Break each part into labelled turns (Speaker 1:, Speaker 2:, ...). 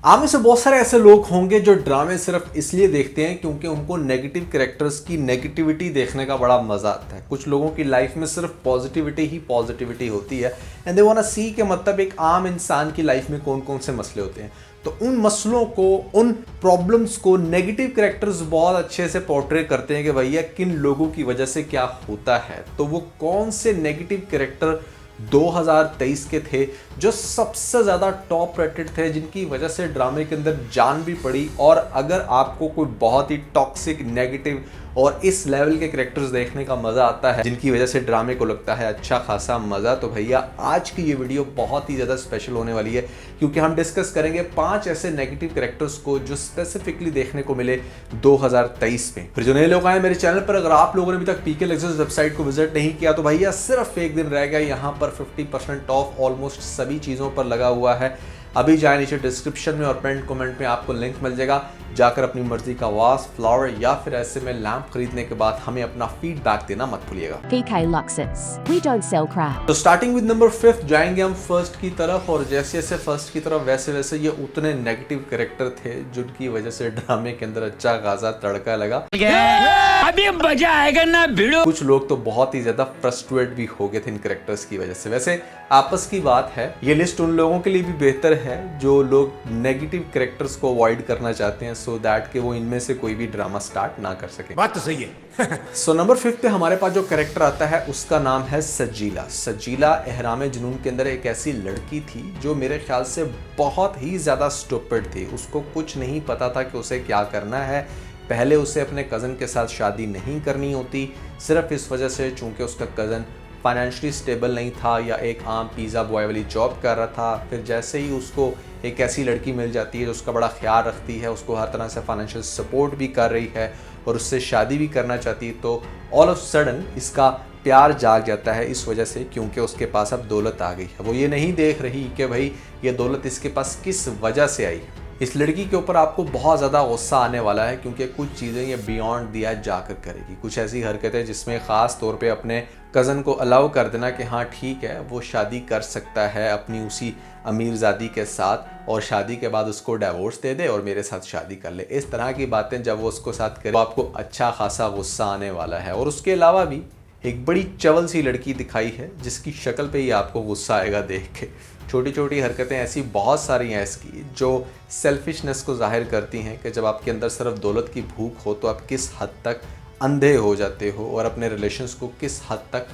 Speaker 1: आप में से बहुत सारे ऐसे लोग होंगे जो ड्रामे सिर्फ इसलिए देखते हैं क्योंकि उनको नेगेटिव कैरेक्टर्स की नेगेटिविटी देखने का बड़ा मजा आता है। कुछ लोगों की लाइफ में सिर्फ पॉजिटिविटी ही पॉजिटिविटी होती है एंड दे वांट टू सी कि मतलब एक आम इंसान की लाइफ में कौन कौन से मसले होते हैं। तो उन मसलों को, उन प्रॉब्लम्स को नेगेटिव कैरेक्टर्स बहुत अच्छे से पोर्ट्रे करते हैं कि भैया किन लोगों की वजह से क्या होता है। तो वो कौन से नेगेटिव कैरेक्टर 2023 के थे जो सबसे ज़्यादा टॉप रेटेड थे, जिनकी वजह से ड्रामे के अंदर जान भी पड़ी। और अगर आपको कोई बहुत ही टॉक्सिक, नेगेटिव और इस लेवल के कैरेक्टर्स देखने का मज़ा आता है जिनकी वजह से ड्रामे को लगता है अच्छा खासा मज़ा, तो भैया आज की ये वीडियो बहुत ही ज़्यादा स्पेशल होने वाली है क्योंकि हम डिस्कस करेंगे 5 ऐसे नेगेटिव कैरेक्टर्स को जो स्पेसिफिकली देखने को मिले 2023 में। फिर जो नए लोग आए मेरे चैनल पर, अगर आप लोगों ने अभी तक पीके लेक्चर्स वेबसाइट को विजिट नहीं किया तो भैया सिर्फ एक दिन रह गया, यहाँ पर 50% ऑफ ऑलमोस्ट सभी चीज़ों पर लगा हुआ है। अभी जाए नीचे डिस्क्रिप्शन में और पिन कमेंट में आपको लिंक मिल जाएगा, जाकर अपनी मर्जी का वास, फ्लावर या फिर ऐसे में लैंप खरीदने के बाद हमें अपना फीडबैक देना मत भूलिएगा।
Speaker 2: PK Luxus. We don't sell crap.
Speaker 1: तो स्टार्टिंग विद नंबर 5 जाएंगे हम फर्स्ट की तरफ, और जैसे जैसे फर्स्ट की तरफ वैसे वैसे ये उतने नेगेटिव कैरेक्टर थे जिनकी वजह से ड्रामे के अंदर अच्छा खासा तड़का लगा।
Speaker 3: अभी मजा आएगा ना भिड़ो।
Speaker 1: कुछ लोग तो बहुत ही ज्यादा फ्रस्ट्रेट भी हो गए थे इन कैरेक्टर्स की वजह से। वैसे आपस की बात है, ये लिस्ट उन लोगों के लिए भी बेहतर है जो लोग नेगेटिव कैरेक्टर्स को अवॉइड करना चाहते हैं, सो दैट कि वो इनमें से कोई भी ड्रामा स्टार्ट ना कर सके।
Speaker 3: बात तो सही है।
Speaker 1: सो नंबर 5 पे हमारे पास जो कैरेक्टर आता है उसका नाम है सजीला। सजीला एहराम जुनून के अंदर एक ऐसी लड़की थी जो मेरे ख्याल से बहुत ही ज्यादा स्टूपिड थी। उसको कुछ नहीं पता था कि उसे क्या करना है। पहले उसे अपने कज़न के साथ शादी नहीं करनी होती, सिर्फ इस वजह से चूंकि उसका कज़न फाइनेंशियली स्टेबल नहीं था या एक आम पिज़्ज़ा बॉय वाली जॉब कर रहा था। फिर जैसे ही उसको एक ऐसी लड़की मिल जाती है जो उसका बड़ा ख्याल रखती है, उसको हर तरह से फाइनेंशियल सपोर्ट भी कर रही है और उससे शादी भी करना चाहती है, तो ऑल ऑफ सडन इसका प्यार जाग जाता है इस वजह से क्योंकि उसके पास अब दौलत आ गई है। वो ये नहीं देख रही कि भाई ये दौलत इसके पास किस वजह से आई है। इस लड़की के ऊपर आपको बहुत ज़्यादा गुस्सा आने वाला है क्योंकि कुछ चीज़ें ये बियॉन्ड दिया जाकर करेगी। कुछ ऐसी हरकतें जिसमें ख़ास तौर पे अपने कज़न को अलाउ कर देना कि हाँ ठीक है वो शादी कर सकता है अपनी उसी अमीरजादी के साथ, और शादी के बाद उसको डिवोर्स दे दे और मेरे साथ शादी कर ले। इस तरह की बातें जब वो उसको साथ करे तो आपको अच्छा खासा गुस्सा आने वाला है। और उसके अलावा भी एक बड़ी चवल सी लड़की दिखाई है जिसकी शक्ल पे ही आपको गुस्सा आएगा देख के। छोटी छोटी हरकतें ऐसी बहुत सारी हैं इसकी जो सेल्फिशनेस को जाहिर करती हैं कि जब आपके अंदर सिर्फ दौलत की भूख हो तो आप किस हद तक अंधे हो जाते हो और अपने रिलेशंस को किस हद तक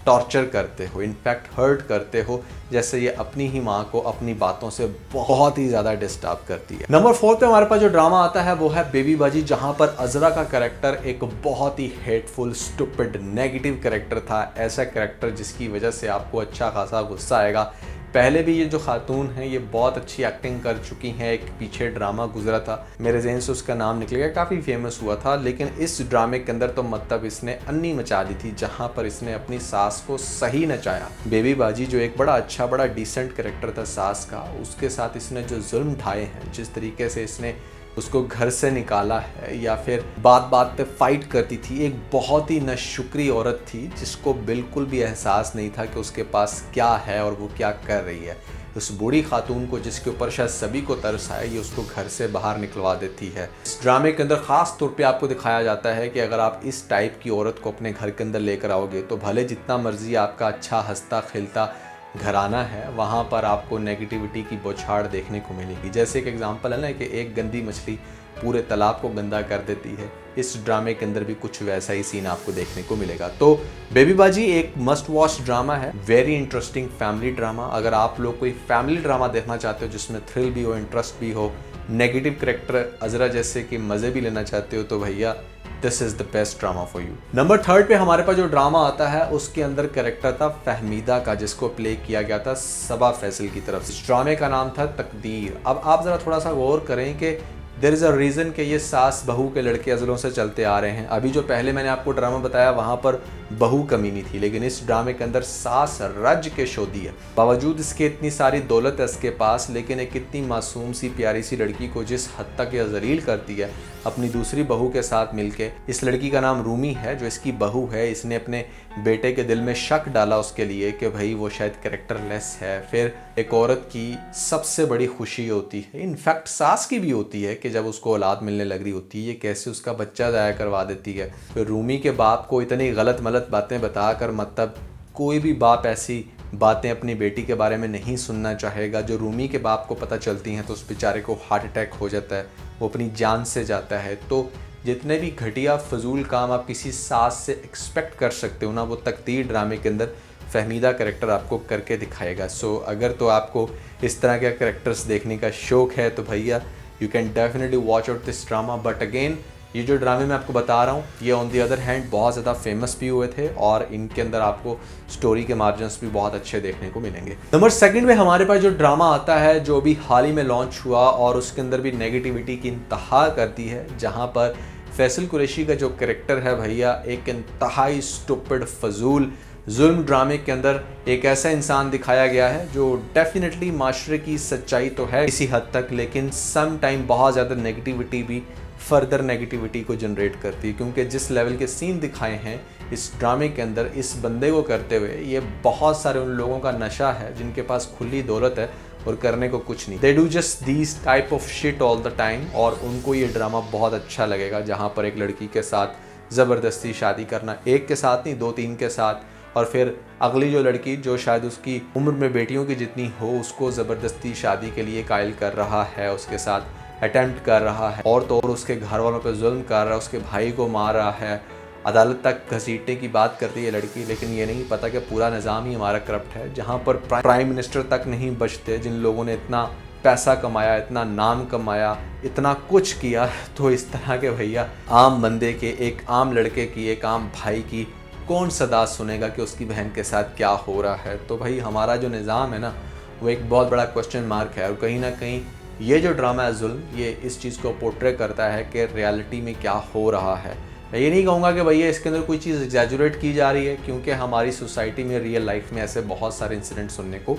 Speaker 1: टॉर्चर करते हो, इनफैक्ट हर्ट करते हो। जैसे ये अपनी ही माँ को अपनी बातों से बहुत ही ज़्यादा डिस्टर्ब करती है। नंबर 4 पे हमारे पास जो ड्रामा आता है वो है बेबी बाजी, जहाँ पर अजरा का कैरेक्टर एक बहुत ही हेटफुल, स्टूपिड, नेगेटिव कैरेक्टर था। ऐसा कैरेक्टर जिसकी वजह से आपको अच्छा खासा गुस्सा आएगा। पहले भी ये जो खातून है ये बहुत अच्छी एक्टिंग कर चुकी हैं। एक पीछे ड्रामा गुजरा था, मेरे जहन से उसका नाम निकल गया, काफ़ी फेमस हुआ था, लेकिन इस ड्रामे के अंदर तो मतलब इसने अन्नी मचा दी थी जहाँ पर इसने अपनी सास को सही नचाया। बेबी बाजी जो एक बड़ा अच्छा, बड़ा डिसेंट कैरेक्टर था सास का, उसके साथ इसने जो जुल्म ढाए हैं, जिस तरीके से इसने उसको घर से निकाला है या फिर बात बात पे फाइट करती थी। एक बहुत ही नाशुक्री औरत थी जिसको बिल्कुल भी एहसास नहीं था कि उसके पास क्या है और वो क्या कर रही है। उस बूढ़ी खातून को जिसके ऊपर शायद सभी को तरस आया, ये उसको घर से बाहर निकलवा देती है। इस ड्रामे के अंदर ख़ास तौर पे आपको दिखाया जाता है कि अगर आप इस टाइप की औरत को अपने घर के अंदर लेकर आओगे तो भले जितना मर्जी आपका अच्छा हंसता खेलता घराना है, वहाँ पर आपको नेगेटिविटी की बौछार देखने को मिलेगी। जैसे एक एग्जांपल है ना कि एक गंदी मछली पूरे तालाब को गंदा कर देती है, इस ड्रामे के अंदर भी कुछ वैसा ही सीन आपको देखने को मिलेगा। तो बेबी बाजी एक मस्ट वॉच ड्रामा है, वेरी इंटरेस्टिंग फैमिली ड्रामा। अगर आप लोग कोई फैमिली ड्रामा देखना चाहते हो जिसमें थ्रिल भी हो, इंटरेस्ट भी हो, नेगेटिव कैरेक्टर अजरा जैसे कि मज़े भी लेना चाहते हो, तो भैया this is the best drama for you. Number 3 पे हमारे पास जो ड्रामा आता है उसके अंदर कैरेक्टर था फहमीदा का, जिसको प्ले किया गया था सबा फैसल की तरफ से। इस ड्रामे का नाम था तकदीर। अब आप जरा थोड़ा सा गौर करें कि देयर इज़ अ रीज़न कि ये सास बहू के लड़के अज़लों से चलते आ रहे हैं। अभी जो पहले मैंने आपको ड्रामा बताया वहाँ पर बहू कमीनी थी, लेकिन इस ड्रामे के अंदर सास रज के शोधी है। बावजूद इसके इतनी सारी दौलत है इसके पास, लेकिन एक इतनी मासूम सी प्यारी सी लड़की को जिस हद तक यह जलील करती है अपनी दूसरी बहू के साथ मिलके। इस लड़की का नाम रूमी है जो इसकी बहू है। इसने अपने बेटे के दिल में शक डाला उसके लिए कि भाई वो शायद कैरेक्टरलेस है। फिर एक औरत की सबसे बड़ी खुशी होती है, इनफैक्ट सास की भी होती है, कि जब उसको औलाद मिलने लग रही होती है ये कैसे उसका बच्चा ज़ाया करवा देती है। फिर रूमी के बाप को इतनी गलत मलत बातें बताकर, मतलब कोई भी बाप ऐसी बातें अपनी बेटी के बारे में नहीं सुनना चाहेगा। जो रूमी के बाप को पता चलती हैं तो उस बेचारे को हार्ट अटैक हो जाता है, वो अपनी जान से जाता है। तो जितने भी घटिया फजूल काम आप किसी सास से एक्सपेक्ट कर सकते हो ना, वो तकदीर ड्रामे के अंदर फहमीदा कैरेक्टर आपको करके दिखाएगा। सो अगर तो आपको इस तरह के कैरेक्टर्स देखने का शौक़ है तो भैया you can definitely watch out this drama. But again ये जो ड्रामे मैं आपको बता रहा हूँ ये ऑन दी अदर हैंड बहुत ज़्यादा फेमस भी हुए थे और इनके अंदर आपको स्टोरी के मार्जिन्स भी बहुत अच्छे देखने को मिलेंगे। नंबर 2 में हमारे पास जो ड्रामा आता है जो भी हाल ही में लॉन्च हुआ और उसके अंदर भी नेगेटिविटी की इंतहा करती है, जहाँ पर फैसल कुरैशी का जो कैरेक्टर है भैया एक इंतहाई स्टूपिड फजूल जुल्म ड्रामे के अंदर एक ऐसा इंसान दिखाया गया है जो डेफिनेटली माशरे की सच्चाई तो है इसी हद तक, लेकिन सम टाइम बहुत ज़्यादा नेगेटिविटी भी फर्दर नेगेटिविटी को जनरेट करती है। क्योंकि जिस लेवल के सीन दिखाए हैं इस ड्रामे के अंदर इस बंदे को करते हुए, ये बहुत सारे उन लोगों का नशा है जिनके पास खुली दौलत है और करने को कुछ नहीं। They do just these type of shit all the time और उनको ये ड्रामा बहुत अच्छा लगेगा, जहाँ पर एक लड़की के साथ ज़बरदस्ती शादी करना, एक के साथ नहीं 2-3 के साथ, और फिर अगली जो लड़की जो शायद उसकी उम्र में बेटियों की जितनी हो उसको ज़बरदस्ती शादी के लिए कायल कर रहा है, उसके साथ अटेम्प्ट कर रहा है और तो और उसके घर वालों पर जुल्म कर रहा है, उसके भाई को मार रहा है, अदालत तक घसीटने की बात करती है लड़की। लेकिन ये नहीं पता कि पूरा निज़ाम ही हमारा करप्ट है, जहाँ पर प्राइम मिनिस्टर तक नहीं बचते जिन लोगों ने इतना पैसा कमाया, इतना नाम कमाया, इतना कुछ किया। तो इस तरह के भैया आम बंदे के, एक आम लड़के की, एक आम भाई की कौन सदा सुनेगा कि उसकी बहन के साथ क्या हो रहा है। तो भाई हमारा जो निज़ाम है ना वो एक बहुत बड़ा क्वेश्चन मार्क है। और कहीं ना कहीं ये जो ड्रामा है जुल्म, ये इस चीज़ को पोर्ट्रे करता है कि रियलिटी में क्या हो रहा है। मैं ये नहीं कहूँगा कि भैया इसके अंदर कोई चीज़ एग्जैजुरेट की जा रही है, क्योंकि हमारी सोसाइटी में रियल लाइफ में ऐसे बहुत सारे इंसिडेंट सुनने को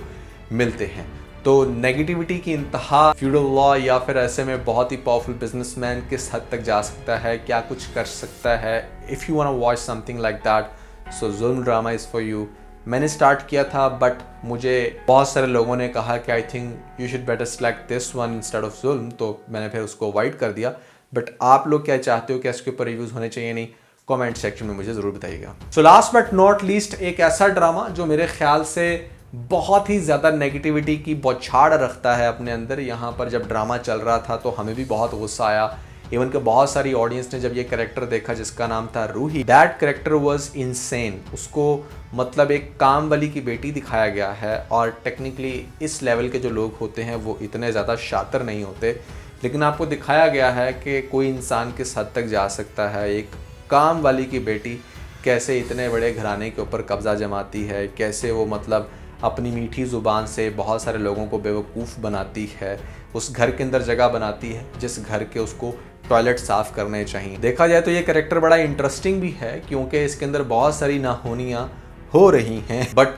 Speaker 1: मिलते हैं। तो नेगेटिविटी की इंतहा, फ्यूडल लॉ या फिर ऐसे में बहुत ही पावरफुल बिजनेसमैन किस हद तक जा सकता है, क्या कुछ कर सकता है। If you want to watch something like that so जुल्म ड्रामा इज़ फॉर यू। मैंने स्टार्ट किया था बट मुझे बहुत सारे लोगों ने कहा कि I think you should better select this one instead of जुल्म, तो मैंने फिर उसको अवॉइड कर दिया। बट आप लोग क्या चाहते हो कि इसके ऊपर रिव्यूज़ होने चाहिए नहीं, कमेंट सेक्शन में मुझे ज़रूर बताइएगा। So last but not least एक ऐसा ड्रामा जो मेरे ख्याल से बहुत ही ज़्यादा नेगेटिविटी की बौछार रखता है अपने अंदर। यहाँ पर जब ड्रामा चल रहा था तो हमें भी बहुत गुस्सा आया, इवन कि बहुत सारी ऑडियंस ने जब ये कैरेक्टर देखा जिसका नाम था Ruhi. That character was insane. उसको मतलब एक काम वाली की बेटी दिखाया गया है और टेक्निकली इस लेवल के जो लोग होते हैं वो इतने ज़्यादा शातिर नहीं होते, लेकिन आपको दिखाया गया है कि कोई इंसान किस हद तक जा सकता है। एक काम वाली की बेटी कैसे इतने बड़े घराने के ऊपर कब्ज़ा जमाती है, कैसे वो मतलब अपनी मीठी ज़ुबान से बहुत सारे लोगों को बेवकूफ़ बनाती है, उस घर के अंदर जगह बनाती है जिस घर के उसको टॉयलेट साफ़ करने चाहिए। देखा जाए तो ये कैरेक्टर बड़ा इंटरेस्टिंग भी है क्योंकि इसके अंदर बहुत सारी नाहोनियाँ हो रही हैं। बट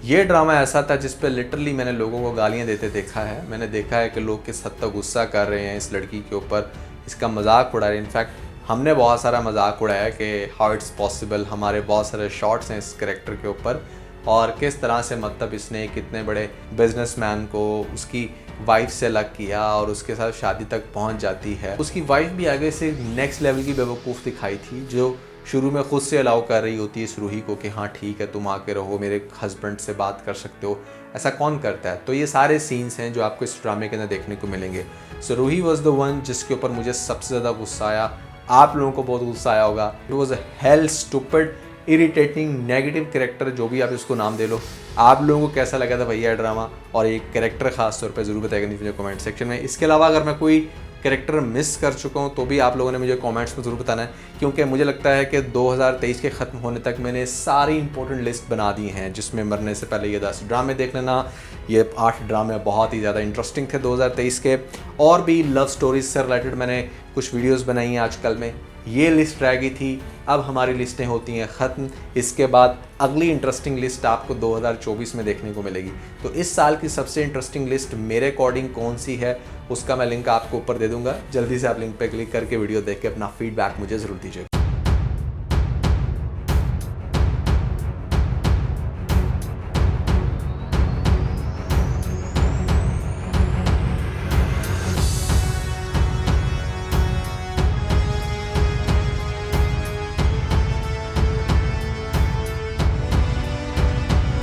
Speaker 1: ये ड्रामा ऐसा था जिस पे लिटरली मैंने लोगों को गालियाँ देते देखा है। मैंने देखा है कि लोग किस हद तक गुस्सा कर रहे हैं इस लड़की के ऊपर, इसका मजाक उड़ा रहे हैं। इनफैक्ट हमने बहुत सारा मजाक उड़ाया कि हाउ इट्स पॉसिबल, हमारे बहुत सारे शॉट्स हैं इस कैरेक्टर के ऊपर और किस तरह से मतलब इसने कितने बड़े बिजनेसमैन को उसकी वाइफ से अलग किया और उसके साथ शादी तक पहुंच जाती है। उसकी वाइफ भी आगे से नेक्स्ट लेवल की बेवकूफ़ दिखाई थी, जो शुरू में खुद से अलाउ कर रही होती है इस रूही को कि हाँ ठीक है तुम आके रहो, मेरे हस्बैंड से बात कर सकते हो। ऐसा कौन करता है? तो ये सारे सीन्स हैं जो आपको इस ड्रामे के अंदर देखने को मिलेंगे। सो रूही वॉज द वन जिसके ऊपर मुझे सबसे ज़्यादा गुस्सा आया। आप लोगों को बहुत गुस्सा आया होगा। It was a hello stupid irritating negative character, जो भी आप इसको नाम दे लो। आप लोगों को कैसा लगा था भैया ड्रामा और ये कैरेक्टर खास तौर पे ज़रूर बताएगा मुझे कमेंट सेक्शन में। इसके अलावा अगर मैं कोई कैरेक्टर मिस कर चुका हूँ तो भी आप लोगों ने मुझे कमेंट्स में ज़रूर बताना है, क्योंकि मुझे लगता है कि 2023 के ख़त्म होने तक मैंने सारी इंपॉर्टेंट लिस्ट बना दी हैं, जिसमें मरने से पहले ये 10 ड्रामे देख लेना। ये 8 ड्रामे बहुत ही ज़्यादा इंटरेस्टिंग थे 2023 के। और भी लव स्टोरीज से रिलेटेड मैंने कुछ वीडियोज़ बनाई हैं आजकल में। ये लिस्ट रह गई थी, अब हमारी लिस्टें होती हैं ख़त्म। इसके बाद अगली इंटरेस्टिंग लिस्ट आपको 2024 में देखने को मिलेगी। तो इस साल की सबसे इंटरेस्टिंग लिस्ट मेरे अकॉर्डिंग कौन सी है उसका मैं लिंक आपको ऊपर दे दूंगा। जल्दी से आप लिंक पे क्लिक करके वीडियो देख के अपना फीडबैक मुझे ज़रूर दीजिएगा।